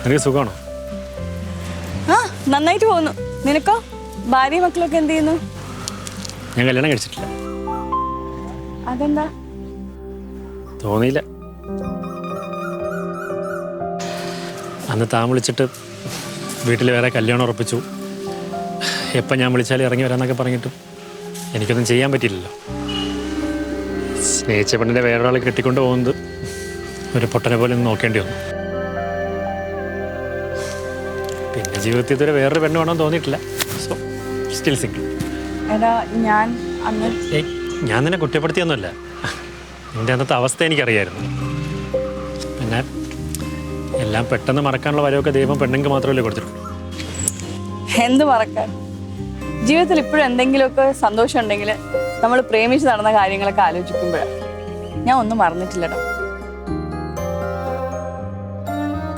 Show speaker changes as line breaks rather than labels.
നിനക്ക് സുഖമാണോ?
ആ നന്നായിട്ട് പോകുന്നു. നിനക്കോ? ഭാര്യ മക്കളൊക്കെ എന്ത് ചെയ്യുന്നു?
ഞാൻ കല്യാണം കഴിച്ചിട്ടില്ല.
അതെന്താ?
തോന്നിയില്ല. അന്ന് താൻ വിളിച്ചിട്ട് വീട്ടിൽ വേറെ കല്യാണം ഉറപ്പിച്ചു. എപ്പം ഞാൻ വിളിച്ചാലും ഇറങ്ങി വരാമെന്നൊക്കെ പറഞ്ഞിട്ടും എനിക്കൊന്നും ചെയ്യാൻ പറ്റിയില്ലല്ലോ. സ്നേഹിച്ച പെണ്ണിനെ വേറൊരാളെ കെട്ടിക്കൊണ്ട് പോകുന്നത് ഒരു പൊട്ടനെ പോലെ ഒന്ന് നോക്കേണ്ടി വന്നു. പിന്നെ ജീവിതത്തിൽ ഇതുവരെ വേറൊരു പെണ്ണ് വേണമെന്ന് തോന്നിയിട്ടില്ല. So still single.
എടാ ഞാൻ അന്ന്
ഞാൻ നിന്നെ കുറ്റപ്പെടുത്തിയൊന്നുമല്ല. നിൻ്റെ അന്നത്തെ അവസ്ഥ എനിക്കറിയായിരുന്നു. പിന്നെ എല്ലാം പെട്ടെന്ന് മറക്കാനുള്ള വരവൊക്കെ ദൈവം പെണ്ണുങ്ങൾക്ക് മാത്രമല്ലേ കൊടുത്തിട്ടുള്ളൂ.
എന്ത് മറക്കാൻ? ജീവിതത്തിൽ ഇപ്പോഴും എന്തെങ്കിലുമൊക്കെ സന്തോഷം ഉണ്ടെങ്കിൽ നമ്മൾ പ്രേമിച്ച് നടന്ന കാര്യങ്ങളൊക്കെ ആലോചിക്കുമ്പോഴാണ്. ഞാൻ ഒന്നും മറന്നിട്ടില്ലടാ.